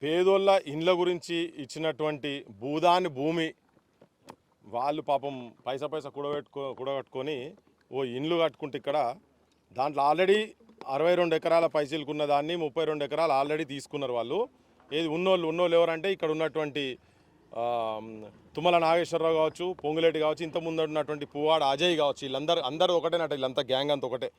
పేదోళ్ళ ఇండ్ల గురించి ఇచ్చినటువంటి భూదాని భూమి వాళ్ళు పాపం పైసా కూడగట్టుకొని ఓ ఇండ్లు కట్టుకుంటే ఇక్కడ దాంట్లో ఆల్రెడీ 62 ఎకరాల పైసలుకున్న దాన్ని 32 ఎకరాలు ఆల్రెడీ తీసుకున్నారు వాళ్ళు. ఏది ఉన్నోళ్ళు ఎవరంటే ఇక్కడ ఉన్నటువంటి తుమ్మల నాగేశ్వరరావు కావచ్చు, పొంగులేటి కావచ్చు, ఇంతకుముందు ఉన్నటువంటి పువ్వాడ అజయ్ కావచ్చు, అందరూ ఒకటేనట. వీళ్ళంతా గ్యాంగ్ అంతా ఒకటే.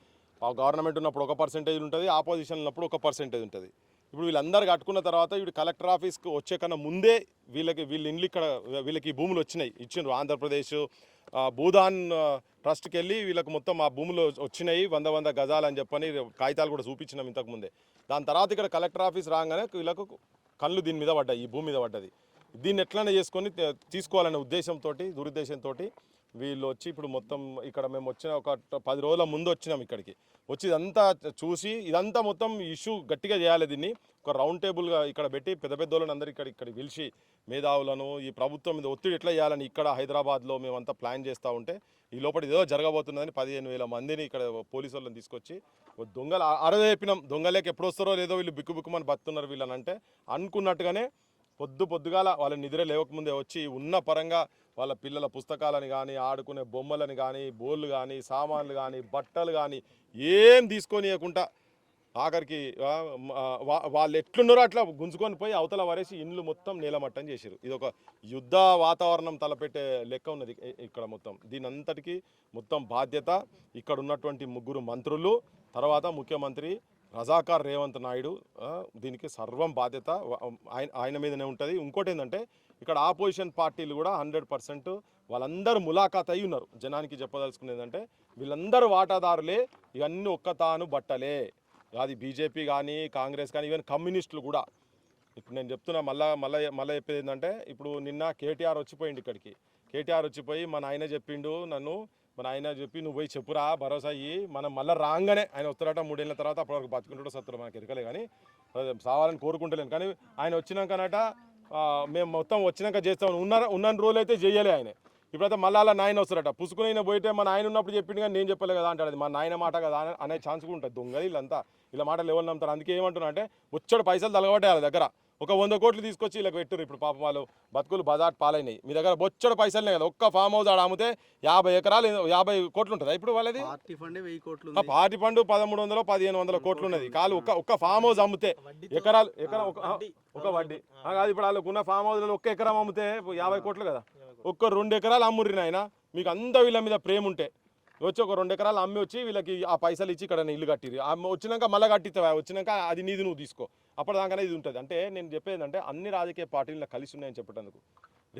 గవర్నమెంట్ ఉన్నప్పుడు ఒక పర్సెంటేజ్ ఉంటుంది, ఆపోజిషన్ ఉన్నప్పుడు ఒక పర్సెంటేజ్ ఉంటుంది. ఇప్పుడు వీళ్ళందరూ కట్టుకున్న తర్వాత వీడు కలెక్టర్ ఆఫీస్కి వచ్చే కన్నా ముందే వీళ్ళ ఇండ్లు ఇక్కడ వీళ్ళకి భూములు వచ్చినాయి, ఇచ్చిండ్రు. ఆంధ్రప్రదేశ్ భూదాన్ ట్రస్ట్కి వెళ్ళి వీళ్ళకి మొత్తం ఆ భూములు వచ్చినాయి 100 గజాలు అని చెప్పని కాగితాలు కూడా చూపించినాం ఇంతకుముందే. దాని తర్వాత ఇక్కడ కలెక్టర్ ఆఫీస్ రాగానే వీళ్ళకు కళ్ళు దీని మీద పడ్డాయి, ఈ భూమి మీద పడ్డది. దీన్ని ఎట్లనే చేసుకొని తీసుకోవాలనే ఉద్దేశంతో దురుద్దేశంతో వీళ్ళు వచ్చి ఇప్పుడు మొత్తం ఇక్కడ మేము వచ్చిన ఒక 10 రోజుల ముందు వచ్చినాం ఇక్కడికి. వచ్చి ఇదంతా చూసి ఇదంతా మొత్తం ఇష్యూ గట్టిగా చేయాలి. దీన్ని ఒక రౌండ్ టేబుల్గా ఇక్కడ పెట్టి పెద్దోళ్ళని అందరూ ఇక్కడ పిలిచి మేధావులను ఈ ప్రభుత్వం మీద ఒత్తిడి ఎట్లా చేయాలని ఇక్కడ హైదరాబాద్లో మేమంతా ప్లాన్ చేస్తూ ఉంటే ఈ లోపల ఏదో జరగబోతుందని 15,000 మందిని ఇక్కడ పోలీసు వాళ్ళని తీసుకొచ్చి దొంగలు అరవై చెప్పినాం. దొంగలేక ఎప్పుడు వస్తారో లేదో వీళ్ళు బిక్కుమని బతున్నారు వీళ్ళని అంటే అనుకున్నట్టుగానే పొద్దుగాల వాళ్ళ నిద్ర లేవకముందే వచ్చి ఉన్న పరంగా వాళ్ళ పిల్లల పుస్తకాలని కానీ, ఆడుకునే బొమ్మలని కానీ, బోళ్ళు కానీ, సామాన్లు కానీ, బట్టలు కానీ ఏం తీసుకొనియకుండా ఆఖరికి వాళ్ళు ఎట్లున్నారో అట్లా గుంజుకొని పోయి అవతల వరేసి ఇండ్లు మొత్తం నీలమట్టం చేశారు. ఇది ఒక యుద్ధ వాతావరణం తలపెట్టే లెక్క ఉన్నది ఇక్కడ మొత్తం. దీని అంతటికీ మొత్తం బాధ్యత ఇక్కడ ఉన్నటువంటి 3 మంత్రులు, తర్వాత ముఖ్యమంత్రి రజాకార్ రేవంత్ నాయుడు. దీనికి సర్వం బాధ్యత ఆయన మీదనే ఉంటుంది. ఇంకోటి ఏంటంటే ఇక్కడ ఆపోజిషన్ పార్టీలు కూడా 100% వాళ్ళందరూ ములాఖాత్ అయి ఉన్నారు. జనానికి చెప్పదలుచుకునేది ఏంటంటే వీళ్ళందరూ వాటాదారులే, ఇవన్నీ ఒక్కతాను బట్టలే. అది బీజేపీ కానీ, కాంగ్రెస్ కానీ, ఈవెన్ కమ్యూనిస్టులు కూడా. ఇప్పుడు నేను చెప్తున్నా మళ్ళీ చెప్పేది ఏంటంటే ఇప్పుడు నిన్న కేటీఆర్ వచ్చిపోయింది ఇక్కడికి. కేటీఆర్ వచ్చిపోయి మన ఆయన చెప్పిండు మన ఆయన చెప్పి నువ్వు పోయి చెప్పురా భరోసా అయ్యి మనం మళ్ళీ రాగానే ఆయన వస్తారట 3 ఏళ్ళ తర్వాత. అప్పటివరకు బతుకుంటాడో సత్తారో మనకి ఎరకలే కానీ సావాలని కోరుకుంటలేను. కానీ ఆయన వచ్చినాకనట మేము మొత్తం వచ్చినాక చేస్తాం ఉన్న రోజులు అయితే చేయలే ఆయన. ఇప్పుడైతే మళ్ళీ అలా నాయన వస్తారట. పుసుకుని పోయితే మన ఆయన ఉన్నప్పుడు చెప్పిండు కానీ నేను చెప్పలే కదా అంటాడు. అది మా నాయన మాట కదా అనే ఛాన్స్ కూడా ఉంటుంది. దొంగ వీళ్ళంతా ఇలా మాటలు ఎవరు నమ్ముతారు. అందుకే ఏమంటున్నా అంటే వచ్చాడు పైసలు తలగబట్టాయి వాళ్ళ దగ్గర. ఒక 100 కోట్లు తీసుకొచ్చి ఇలా పెట్టారు. ఇప్పుడు పాపం వాళ్ళు బతుకులు బజాట్ పాలైనాయి. మీ దగ్గర బొచ్చడు పైసలనే కదా. ఒక్క ఫామ్ హౌస్ ఆడ అమ్మితే 50 ఎకరాలు 50 కోట్లు ఉంటుందా ఇప్పుడు వాళ్ళది? పార్టీ ఫండ్ 1300 1500 కోట్లు ఉన్నది. కాదు ఒక్క ఫామ్ హౌస్ అమ్మితే ఎకరం ఒక వడ్డీ కాదు. ఇప్పుడు వాళ్ళకు ఉన్న ఫామ్ హౌస్లో ఒక్క ఎకరం అమ్మితే 50 కోట్లు కదా. ఒక్క 2 ఎకరాలు అమ్ముర్రి ఆయన. మీకు అంతా వీళ్ళ మీద ప్రేమ ఉంటే వచ్చి ఒక 2 ఎకరాలు అమ్మి వచ్చి వీళ్ళకి ఆ పైసలు ఇచ్చి ఇక్కడ ఇల్లు కట్టిరు. వచ్చినాక మళ్ళీ కట్టిస్తావా, వచ్చినాక అది నీది నువ్వు తీసుకో, అప్పటిదాకానే ఇది ఉంటుంది. అంటే నేను చెప్పేది ఏంటంటే అన్ని రాజకీయ పార్టీలు కలిసి ఉన్నాయని చెప్పేందుకు.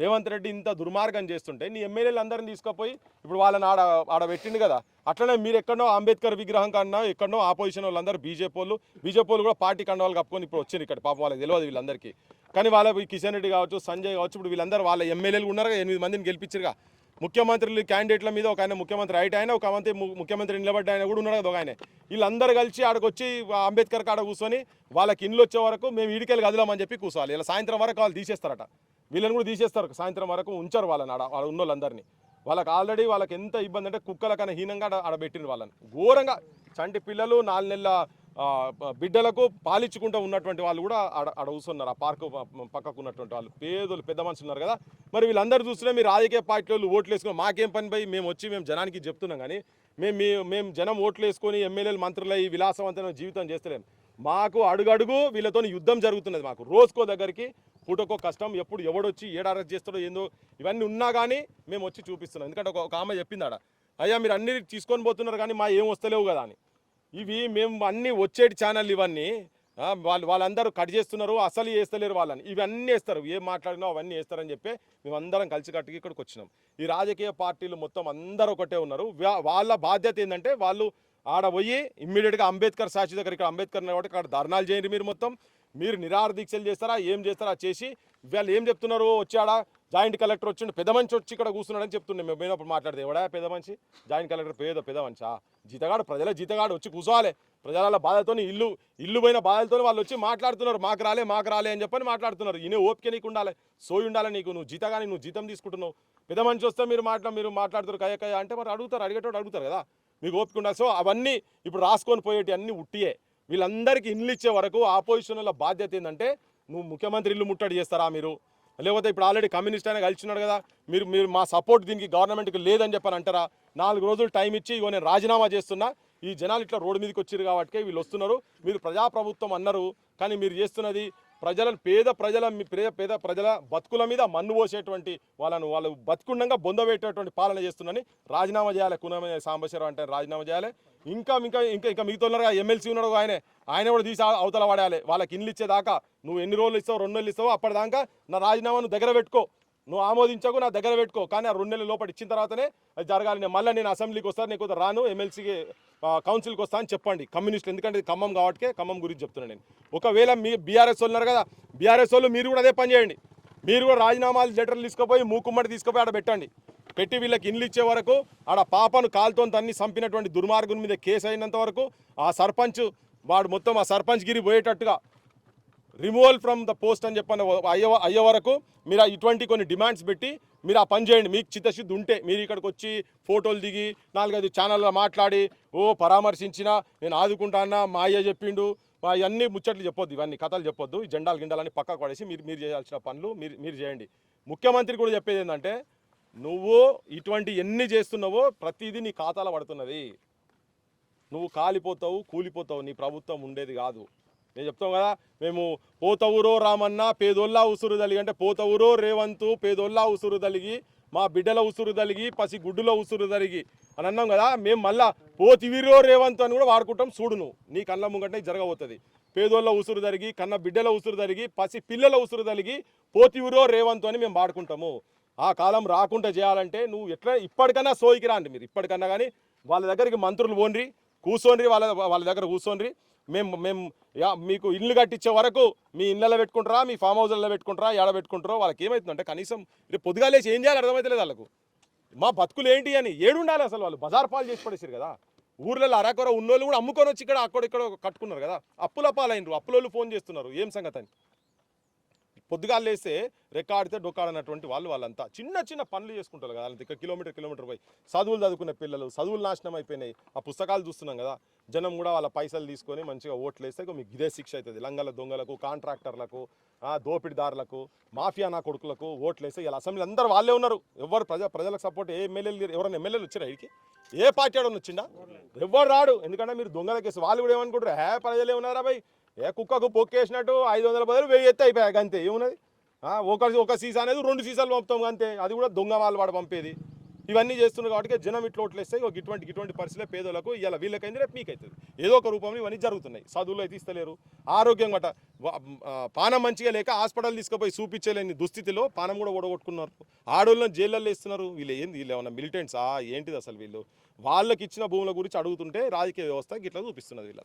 రేవంత్ రెడ్డి ఇంత దుర్మార్గం చేస్తుంటే నీ ఎమ్మెల్యేలు అందరిని తీసుకుపోయి ఇప్పుడు వాళ్ళని ఆడ పెట్టిండు కదా. అట్లనే మీరు ఎక్కడో అంబేద్కర్ విగ్రహం కన్నా ఎక్కడో ఆపోజిషన్ వాళ్ళందరూ బీజేపీ వాళ్ళు కూడా పార్టీ కండవాళ్ళు కప్పుకొని ఇప్పుడు వచ్చారు ఇక్కడ. పాపం వాళ్ళకి తెలియదు వీళ్ళందరికీ. కానీ వాళ్ళ కిషన్ రెడ్డి కావచ్చు, సంజయ్ కావచ్చు, ఇప్పుడు వీళ్ళందరూ వాళ్ళ ఎమ్మెల్యేలు ఉన్నారు. 8 మందిని గెలిపించారుగా. ముఖ్యమంత్రులు క్యాండిడేట్ల మీద ఒక ఆయన ముఖ్యమంత్రి రైట్ ఆయన, ఒక మంత్రి ముఖ్యమంత్రి నిలబడ్డ ఆయన కూడా ఉన్నాడు కదా ఒక ఆయన. వీళ్ళందరూ కలిసి ఆడకొచ్చి అంబేద్కర్ కాడ కూర్చొని వాళ్ళకి ఇండ్లు వచ్చే వరకు మేము ఈడికెళ్ళి కదలామని చెప్పి కూర్చోవాలి. ఇలా సాయంత్రం వరకు వాళ్ళు తీసేస్తారట. వీళ్ళని కూడా తీసేస్తారు. సాయంత్రం వరకు ఉంచారు వాళ్ళని ఆడ ఉన్న వాళ్ళందరినీ. వాళ్ళకి ఆల్రెడీ వాళ్ళకి ఎంత ఇబ్బంది అంటే కుక్కల కన్నా హీనంగా ఆడబెట్టిన వాళ్ళని ఘోరంగా. చంటి పిల్లలు 4 నెలల బిడ్డలకు పాలించుకుంటూ ఉన్నటువంటి వాళ్ళు కూడా ఆడ కూర్చున్నారు. ఆ పార్కు పక్కకు ఉన్నటువంటి వాళ్ళు పేదోళ్ళు పెద్ద మనుషులు ఉన్నారు కదా. మరి వీళ్ళందరూ చూస్తున్నా మీరు రాజకీయ పార్టీలు ఓట్లు వేసుకుని మాకేం పని పోయి మేము జనానికి చెప్తున్నాం. కానీ మేము జనం ఓట్లు వేసుకొని ఎమ్మెల్యేలు మంత్రులు ఈ విలాసవంతమైన జీవితం చేస్తలేము. మాకు అడుగడుగు వీళ్ళతో యుద్ధం జరుగుతున్నది. మాకు రోజుకో దగ్గరికి పూటకో కష్టం. ఎప్పుడు ఎవడొచ్చి అరెస్ట్ చేస్తాడో ఏందో ఇవన్నీ ఉన్నా కానీ మేము వచ్చి చూపిస్తున్నాం. ఎందుకంటే ఒక ఆమె చెప్పిందాడ, అయ్యా మీరు అన్ని తీసుకొని పోతున్నారు కానీ మా ఏం వస్తలేవు కదా అని. ఇవి మేము అన్నీ వచ్చేటి ఛానల్ ఇవన్నీ వాళ్ళందరూ కట్ చేస్తున్నారు, అసలు వేస్తలేరు వాళ్ళని. ఇవన్నీ వేస్తారు, ఏం మాట్లాడినా అవన్నీ వేస్తారని చెప్పి మేమందరం కలిసి కట్టుకు ఇక్కడికి వచ్చినాం. ఈ రాజకీయ పార్టీలు మొత్తం అందరూ ఒకటే ఉన్నారు. వాళ్ళ బాధ్యత ఏంటంటే వాళ్ళు ఆడ పోయి ఇమ్మీడియట్గా అంబేద్కర్ సాక్షి దగ్గర, ఇక్కడ అంబేద్కర్ కాబట్టి ఇక్కడ ధర్నాలు చేయండి. మీరు నిరాహార దీక్షలు చేస్తారా, ఏం చేస్తారా చేసి వాళ్ళు ఏం చెప్తున్నారు, వచ్చాడా జాయింట్ కలెక్టర్ వచ్చిండు, పెద్ద మనిషి వచ్చి ఇక్కడ కూర్చున్నాడని చెప్తున్నాం. మేము పోయినప్పుడు మాట్లాడితే ఎవడా పెద్ద మనిషి, జాయింట్ కలెక్టర్ పెద్ద మనిషా, జీతగాడు ప్రజల జీతగాడు వచ్చి కూర్చోవాలి. ప్రజల బాధతో ఇల్లు పోయిన బాధలతో వాళ్ళు వచ్చి మాట్లాడుతున్నారు. మాకు రాలే అని చెప్పని మాట్లాడుతున్నారు. ఈయన ఓపిక నీకు ఉండాలి, సోయి ఉండాలి నీకు. నువ్వు జీతగాని నువ్వు జీతం తీసుకుంటున్నావు. పెద్ద మనిషి వస్తే మీరు మాట్లాడుతారు కయ్య అంటే మరి అడిగేటోడు అడుగుతారు కదా, మీకు ఓపిక ఉండాలి. సో అవన్నీ ఇప్పుడు రాసుకొని పోయేటి అన్నీ ఉట్టియే. వీళ్ళందరికీ ఇండ్లు ఇచ్చే వరకు ఆపోజిషన్ వాళ్ళ బాధ్యత ఏంటంటే నువ్వు ముఖ్యమంత్రి ఇల్లు ముట్టడి చేస్తారా మీరు? లేకపోతే ఇప్పుడు ఆల్రెడీ కమ్యూనిస్ట్ అయినా కలిసినాడు కదా, మీరు మా సపోర్ట్ దీనికి గవర్నమెంట్కి లేదని చెప్పని అంటారా? 4 రోజులు టైం ఇచ్చి ఇగో నేను రాజీనామా చేస్తున్నా, ఈ జనాలు ఇట్లా రోడ్డు మీదకి వచ్చారు కాబట్టి వీళ్ళు వస్తున్నారు, మీరు ప్రజాప్రభుత్వం అన్నారు కానీ మీరు చేస్తున్నది పేద ప్రజల బతుకుల మీద మన్ను పోసేటువంటి వాళ్ళు బతుకుండంగా బొందబెట్టేటువంటి పాలన చేస్తున్నారని రాజీనామా చేయాలి. కూనమే సాంబశివరావు అంటే రాజీనామా చేయాలి. ఇంకా మిగతా ఉన్నారుగా, ఎమ్మెల్సీ ఉన్నాడు, ఆయన కూడా తీసి అవతల పడాలి. వాళ్ళకి ఇల్లు ఇచ్చేదాకా నువ్వు ఎన్ని రోజులు ఇస్తావు, 2 నెలలు ఇస్తావు, అప్పటిదాకా నా రాజీనామాను దగ్గర పెట్టుకో, నువ్వు ఆమోదించకు, నా దగ్గర పెట్టుకో, కానీ ఆ 2 నెలల లోపల ఇచ్చిన తర్వాతనే అది జరగాలి. నేను అసెంబ్లీకి వస్తాను, నీకు రాను, ఎమ్మెల్సీకి కౌన్సిల్కి వస్తా అని చెప్పండి కమ్యూనిస్టులు, ఎందుకంటే ఇది ఖమ్మం కాబట్టి ఖమ్మం గురించి చెప్తున్నాను నేను. ఒకవేళ మీ బీఆర్ఎస్ వాళ్ళు ఉన్నారు కదా, బీఆర్ఎస్ వాళ్ళు మీరు కూడా అదే పని చేయండి, మీరు కూడా రాజీనామాలు లెటర్లు తీసుకుపోయి మూకుమ్మడి తీసుకుపోయి ఆడ పెట్టండి, పెట్టి వీళ్ళకి ఇల్లు ఇచ్చే వరకు ఆడ పాపను కాలుతో తన్ని చంపినటువంటి దుర్మార్గుని మీద కేసు అయినంత వరకు ఆ సర్పంచ్ వాడు మొత్తం ఆ సర్పంచ్ గిరి పోయేటట్టుగా రిమూవల్ ఫ్రమ్ ద పోస్ట్ అని చెప్పని అయ్యే వరకు మీరు ఇటువంటి కొన్ని డిమాండ్స్ పెట్టి మీరు ఆ పని చేయండి. మీకు చిత్తశుద్ధి ఉంటే మీరు ఇక్కడికి వచ్చి ఫోటోలు దిగి 4-5 ఛానల్లో మాట్లాడి పరామర్శించినా నేను ఆదుకుంటా అన్నా, మా అయ్య చెప్పిండు, ఇవన్నీ ముచ్చట్లు చెప్పొద్దు, ఇవన్నీ కథలు చెప్పొద్దు. ఈ జెండాలు గిండాలని పక్కకు పడేసి మీరు చేయాల్సిన పనులు మీరు చేయండి. ముఖ్యమంత్రి కూడా చెప్పేది ఏంటంటే, నువ్వు ఇటువంటి ఎన్ని చేస్తున్నావో ప్రతిదీ నీ ఖాతాలో పడుతున్నది, నువ్వు కాలిపోతావు, కూలిపోతావు, నీ ప్రభుత్వం ఉండేది కాదు. నేను చెప్తాం కదా, మేము పోతవురో రామన్న పేదోళ్ళ ఉసురు తలిగి అంటే పోతవురో రేవంతు పేదోళ్ళ ఉసురు తలిగి, మా బిడ్డల ఉసురు తలిగి, పసి గుడ్డుల ఉసురు తలిగి అని అన్నాం కదా. మేము మళ్ళా పోతివిరో రేవంతు అని కూడా వాడుకుంటాం. చూడు, నువ్వు నీ కళ్ళ ముంగటే జరగబోతుంది. పేదోళ్ళ ఉసురు తరిగి, కన్న బిడ్డల ఉసురు తరిగి, పసి పిల్లల ఉసురు తలిగి, పోతివిరో రేవంతు అని మేము వాడుకుంటాము. ఆ కాలం రాకుండా చేయాలంటే నువ్వు ఎట్లా ఇప్పటికన్నా సోయికి రాండి, మీరు ఇప్పటికన్నా కానీ వాళ్ళ దగ్గరికి మంత్రులు పోండ్రి, కూర్చోండ్రి, వాళ్ళ దగ్గర కూర్చోండ్రి. మేము మీకు ఇల్లు కట్టించే వరకు మీ ఇళ్ళలో పెట్టుకుంటారా, మీ ఫామ్ హౌస్లలో పెట్టుకుంటారా, ఏడ పెట్టుకుంటారో వాళ్ళకి ఏమవుతుందంటే కనీసం రేపు పొద్దుగా లేచి ఏం చేయాలి అర్థమవుతలేదు వాళ్ళకు. మా బతుకులు ఏంటి అని ఏడుండాలి అసలు. వాళ్ళు బజార్ పాలు చేసి పడేసారు కదా, ఊర్లలో అరకొర ఉన్నోళ్ళు కూడా అమ్ముకొని వచ్చి ఇక్కడ కట్టుకున్నారు కదా, అప్పుల పాలైనరు, అప్పులోళ్ళు ఫోన్ చేస్తున్నారు ఏం సంగతి అని. పొద్దుగాలు లేస్తే రెక్కాడితే డొక్కాడనటువంటి వాళ్ళంతా చిన్న పనులు చేసుకుంటారు కదా, అంత కిలోమీటర్ పోయి చదువులు చదువుకునే పిల్లలు, చదువులు నాశనం అయిపోయినాయి. ఆ పుస్తకాలు చూస్తున్నాం కదా, జనం కూడా వాళ్ళ పైసలు తీసుకొని మంచిగా ఓట్లు వేస్తే మీకు ఇదే శిక్ష అవుతుంది. లంగల దొంగలకు, కాంట్రాక్టర్లకు, దోపిడిదారులకు, మాఫియా నా కొడుకులకు ఓట్లు వేస్తే ఇలా అసెంబ్లీ అందరూ వాళ్ళే ఉన్నారు. ఎవరు ప్రజలకు సపోర్ట్ ఎవరైనా ఎమ్మెల్యేలు వచ్చారా ఇడికి? ఏ పార్టీ ఆడని వచ్చిందా? ఎవరు రాడు. ఎందుకంటే మీరు దొంగల కేసు. వాళ్ళు కూడా ఏమనుకుంటారు, ప్రజలే ఉన్నారా భయ్, కుక్కకు పొక్కేసినట్టు 500 బదులు 1000 ఎత్తి అయిపోయాక అంతే. ఏమున్నది, ఒక సీసా అనేది 2 సీసాలు పంపుతాం అంతే, అది కూడా దొంగ వాళ్ళు వాడు పంపేది. ఇవన్నీ చేస్తున్నారు కాబట్టి జనం ఇట్లా ఓట్లేస్తే ఇటువంటి పరిస్థితులే పేదలకు ఇలా వీళ్ళకైంది, రేపు మీకైతుంది. ఏదో ఒక రూపంలో ఇవన్నీ జరుగుతున్నాయి. చదువులు అయితే ఇస్తలేరు, ఆరోగ్యం గట పానం మంచిగా లేక హాస్పిటల్ తీసుకుపోయి చూపించలేని దుస్థితిలో పానం కూడా ఓడగొట్టుకున్నారు. ఆడోళ్ళని జైళ్ళల్లో ఇస్తున్నారు. వీళ్ళు ఏమన్నా మిలిటెంట్సా ఏంటిది అసలు? వీళ్ళు వాళ్ళకి ఇచ్చిన భూముల గురించి అడుగుతుంటే రాజకీయ వ్యవస్థ ఇట్లా చూపిస్తున్నది వీళ్ళ.